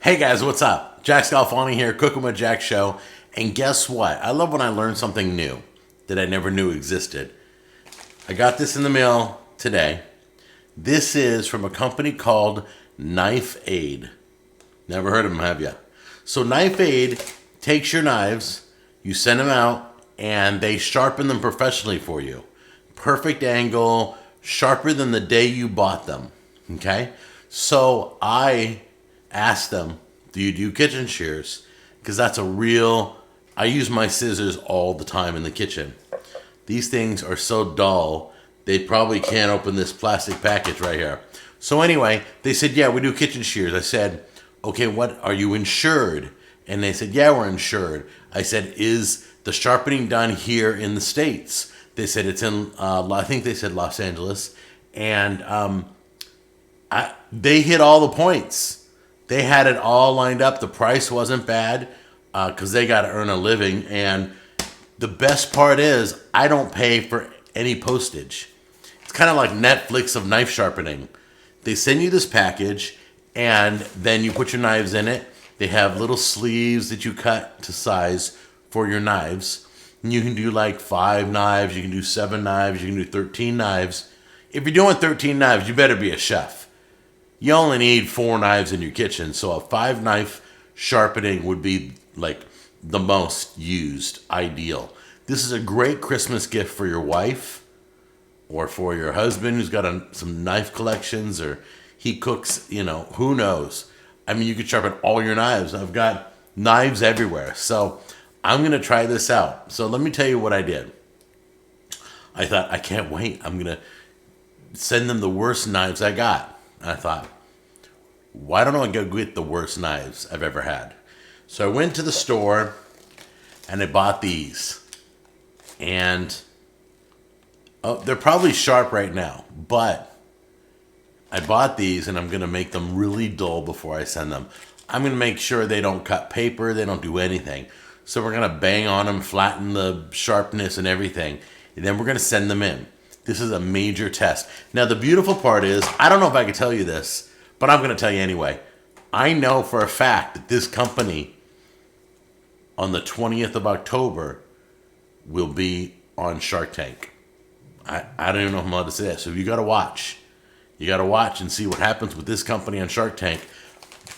Hey guys, what's up? Jack Scalfani here, Cooking with Jack Show. And guess what? I love when I learn something new that I never knew existed. I got this in the mail today. This is from a company called KnifeAid. Never heard of them, have you? So KnifeAid takes your knives, you send them out, and they sharpen them professionally for you. Perfect angle, sharper than the day you bought them. Okay? So I asked them, do you do kitchen shears? Because that's I use my scissors all the time in the kitchen. These things are so dull, they probably can't open this plastic package right here. So anyway, they said, yeah, we do kitchen shears. I said, okay, what, are you insured? And they said, yeah, we're insured. I said, is the sharpening done here in the States? They said it's in, I think they said Los Angeles. And they hit all the points. They had it all lined up. The price wasn't bad because they got to earn a living. And the best part is I don't pay for any postage. It's kind of like Netflix of knife sharpening. They send you this package and then you put your knives in it. They have little sleeves that you cut to size for your knives. And you can do like 5 knives, you can do 7 knives, you can do 13 knives. If you're doing 13 knives, you better be a chef. You only need 4 knives in your kitchen, so a 5 knife sharpening would be like the most used, ideal. This is a great Christmas gift for your wife or for your husband who's got some knife collections, or he cooks, who knows. I mean, you could sharpen all your knives. I've got knives everywhere, so I'm going to try this out. So let me tell you what I did. I thought, I can't wait. I'm going to send them the worst knives I got. I thought, why don't I go get the worst knives I've ever had? So I went to the store and I bought these. And they're probably sharp right now, but I bought these and I'm going to make them really dull before I send them. I'm going to make sure they don't cut paper, they don't do anything. So we're going to bang on them, flatten the sharpness and everything, and then we're going to send them in. This is a major test. Now, the beautiful part is, I don't know if I can tell you this, but I'm going to tell you anyway. I know for a fact that this company on the 20th of October will be on Shark Tank. I don't even know if I'm allowed to say that. So you got to watch. You got to watch and see what happens with this company on Shark Tank.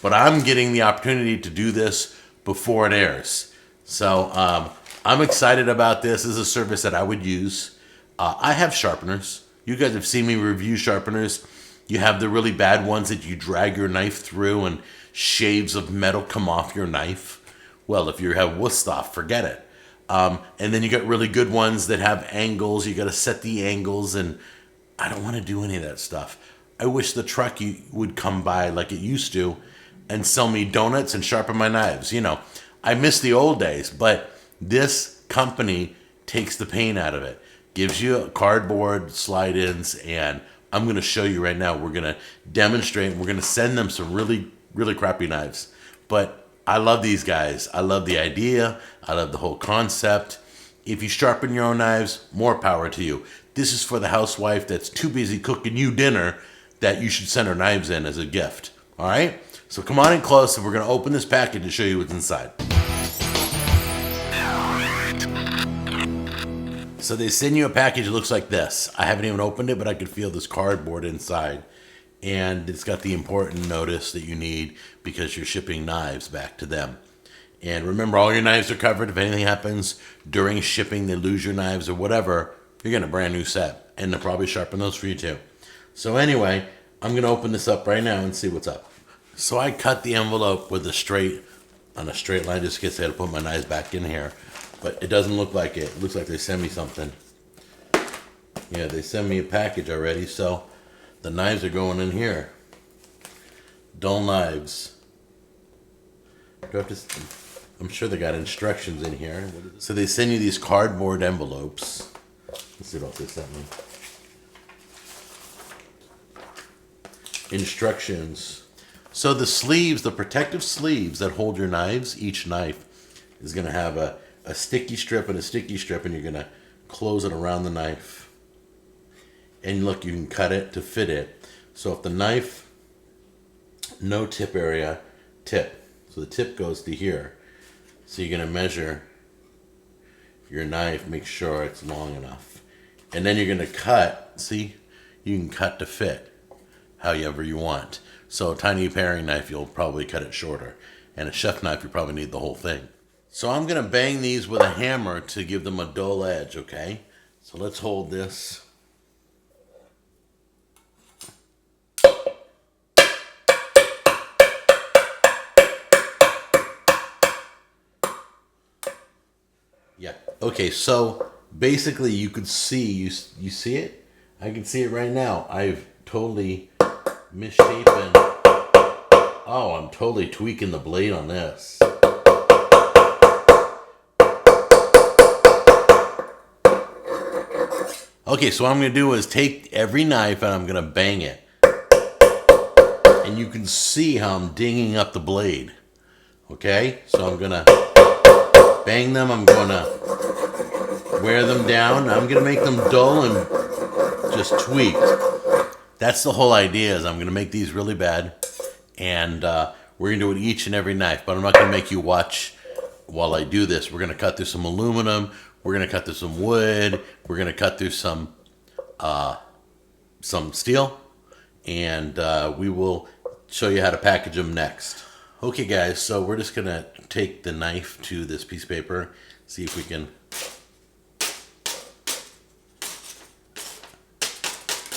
But I'm getting the opportunity to do this before it airs. So I'm excited about this. This is a service that I would use. I have sharpeners. You guys have seen me review sharpeners. You have the really bad ones that you drag your knife through and shaves of metal come off your knife. Well, if you have wood stuff, forget it. And then you got really good ones that have angles. You got to set the angles, and I don't want to do any of that stuff. I wish the truck would come by like it used to and sell me donuts and sharpen my knives. I miss the old days, but this company takes the pain out of it. Gives you cardboard slide-ins, and I'm going to show you right now. We're going to demonstrate. We're going to send them some really, really crappy knives. But I love these guys. I love the idea. I love the whole concept. If you sharpen your own knives, more power to you. This is for the housewife that's too busy cooking you dinner that you should send her knives in as a gift. All right? So come on in close, and we're going to open this package and show you what's inside. So they send you a package that looks like this. I haven't even opened it, but I could feel this cardboard inside. And it's got the important notice that you need because you're shipping knives back to them. And remember, all your knives are covered. If anything happens during shipping, they lose your knives or whatever, you're getting a brand new set. And they'll probably sharpen those for you too. So anyway, I'm going to open this up right now and see what's up. So I cut the envelope with on a straight line just in case I had to put my knives back in here. But it doesn't look like it. It looks like they sent me something. Yeah, they sent me a package already, so the knives are going in here. Dull knives. I'm sure they got instructions in here. So they send you these cardboard envelopes. Let's see what else they sent me. Instructions. So the sleeves, the protective sleeves that hold your knives, each knife is going to have a sticky strip and a sticky strip, and you're going to close it around the knife. And look, you can cut it to fit it. So if the knife, no tip area, tip. So the tip goes to here. So you're going to measure your knife, make sure it's long enough. And then you're going to cut. See, you can cut to fit however you want. So a tiny paring knife, you'll probably cut it shorter. And a chef knife, you probably need the whole thing. So I'm going to bang these with a hammer to give them a dull edge, okay? So let's hold this. Yeah. Okay, so basically you could see, you see it? I can see it right now. I've totally misshapen. Oh, I'm totally tweaking the blade on this. Okay, so what I'm going to do is take every knife and I'm going to bang it. And you can see how I'm dinging up the blade. Okay, so I'm going to bang them. I'm going to wear them down. I'm going to make them dull and just tweaked. That's the whole idea, is I'm going to make these really bad. And we're going to do it each and every knife. But I'm not going to make you watch while I do this. We're going to cut through some aluminum. We're going to cut through some wood. We're going to cut through some steel. And we will show you how to package them next. Okay, guys, so we're just going to take the knife to this piece of paper. See if we can...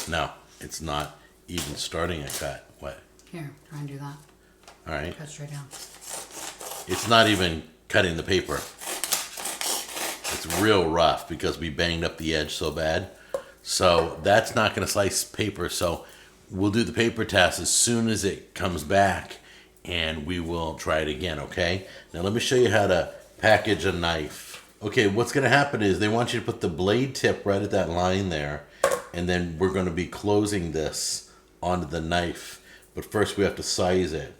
No, it's not even starting a cut. What? Here, try and do that. All right. Cut straight down. It's not even cutting the paper. It's real rough because we banged up the edge so bad. So that's not going to slice paper. So we'll do the paper test as soon as it comes back, and we will try it again, okay? Now let me show you how to package a knife. Okay, what's going to happen is they want you to put the blade tip right at that line there, and then we're going to be closing this onto the knife. But first we have to size it.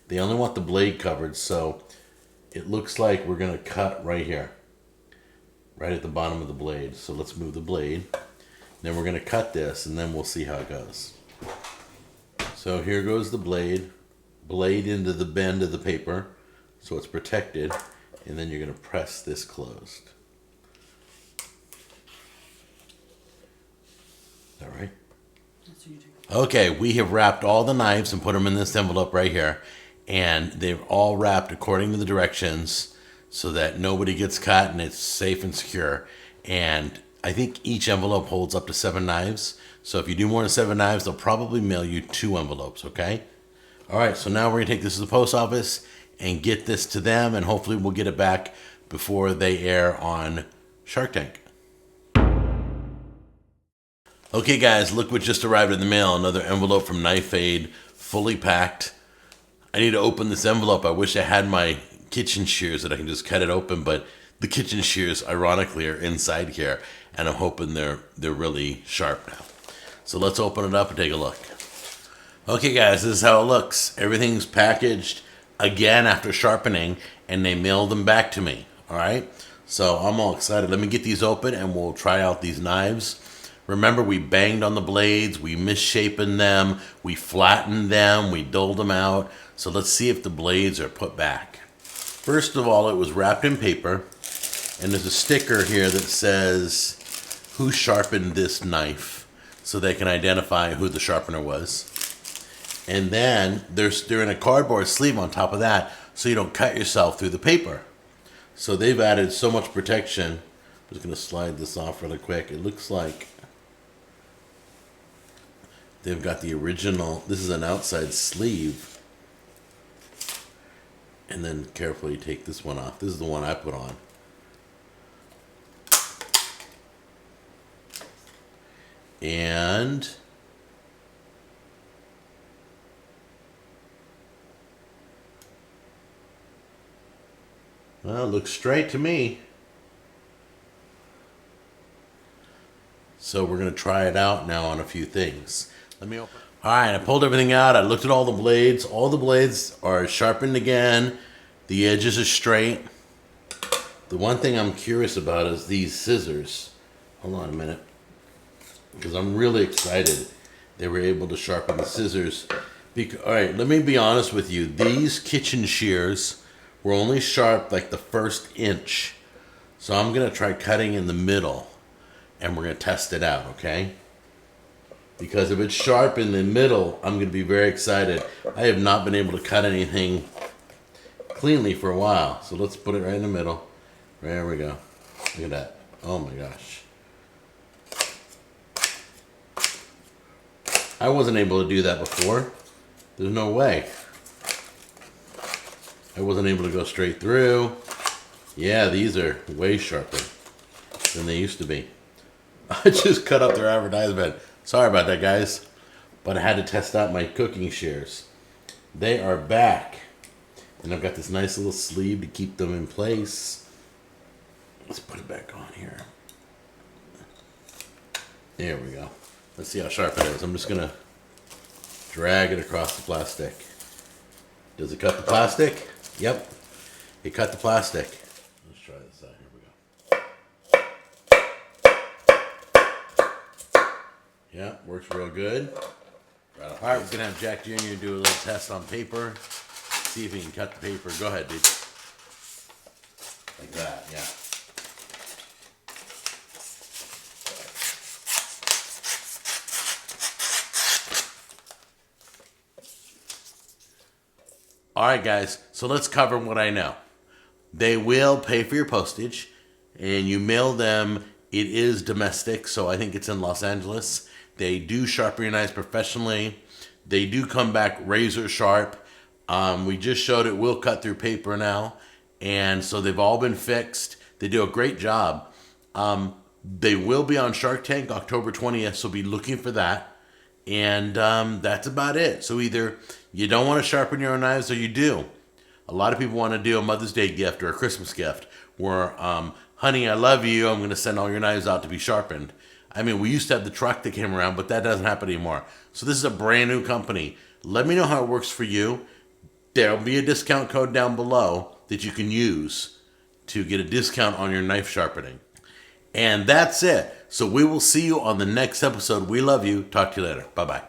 They only want the blade covered, so it looks like we're going to cut right here, right at the bottom of the blade. So let's move the blade. Then we're going to cut this, and then we'll see how it goes. So here goes the blade into the bend of the paper, so it's protected, and then you're going to press this closed. Is that right? Okay, we have wrapped all the knives and put them in this envelope right here, and they're all wrapped according to the directions so that nobody gets cut and it's safe and secure. And I think each envelope holds up to 7 knives. So if you do more than 7 knives, they'll probably mail you 2 envelopes, okay? All right, so now we're going to take this to the post office and get this to them, and hopefully we'll get it back before they air on Shark Tank. Okay, guys, look what just arrived in the mail. Another envelope from KnifeAid, fully packed. I need to open this envelope. I wish I had my kitchen shears that I can just cut it open, but the kitchen shears, ironically, are inside here, and I'm hoping they're really sharp now. So let's open it up and take a look. Okay, guys, this is how it looks. Everything's packaged again after sharpening, and they mailed them back to me. All right, so I'm all excited. Let me get these open, and we'll try out these knives. Remember, we banged on the blades, we misshapen them, we flattened them, we dulled them out. So let's see if the blades are put back. First of all, it was wrapped in paper, and there's a sticker here that says who sharpened this knife, so they can identify who the sharpener was. And then they're in a cardboard sleeve on top of that, so you don't cut yourself through the paper. So they've added so much protection. I'm just going to slide this off really quick. It looks like they've got the original. This is an outside sleeve. And then carefully take this one off. This is the one I put on. And well, it looks straight to me. So we're going to try it out now on a few things. Let me open. All right, I pulled everything out. I looked at all the blades. All the blades are sharpened again. The edges are straight. The one thing I'm curious about is these scissors. Hold on a minute. Because I'm really excited they were able to sharpen the scissors. All right, let me be honest with you. These kitchen shears were only sharp like the first inch. So I'm going to try cutting in the middle, and we're going to test it out, okay? Because if it's sharp in the middle, I'm going to be very excited. I have not been able to cut anything cleanly for a while. So let's put it right in the middle. There we go. Look at that. Oh my gosh. I wasn't able to do that before. There's no way. I wasn't able to go straight through. Yeah, these are way sharper than they used to be. I just cut up their advertisement. Sorry about that, guys. But I had to test out my cooking shears. They are back. And I've got this nice little sleeve to keep them in place. Let's put it back on here. There we go. Let's see how sharp it is. I'm just going to drag it across the plastic. Does it cut the plastic? Yep. It cut the plastic. Let's try this out. Here we go. Yeah, works real good. All right, we're going to have Jack Jr. do a little test on paper. See if he can cut the paper. Go ahead, dude. Like that, yeah. All right, guys, so let's cover what I know. They will pay for your postage, and you mail them. It is domestic, so I think it's in Los Angeles. They do sharpen your knives professionally. They do come back razor sharp. We just showed it will cut through paper now, and so they've all been fixed. They do a great job. They will be on Shark Tank October 20th, so be looking for that. And that's about it. So either you don't want to sharpen your own knives or you do. A lot of people want to do a Mother's Day gift or a Christmas gift where, honey, I love you. I'm going to send all your knives out to be sharpened. I mean, we used to have the truck that came around, but that doesn't happen anymore. So this is a brand new company. Let me know how it works for you. There'll be a discount code down below that you can use to get a discount on your knife sharpening. And that's it. So we will see you on the next episode. We love you. Talk to you later. Bye-bye.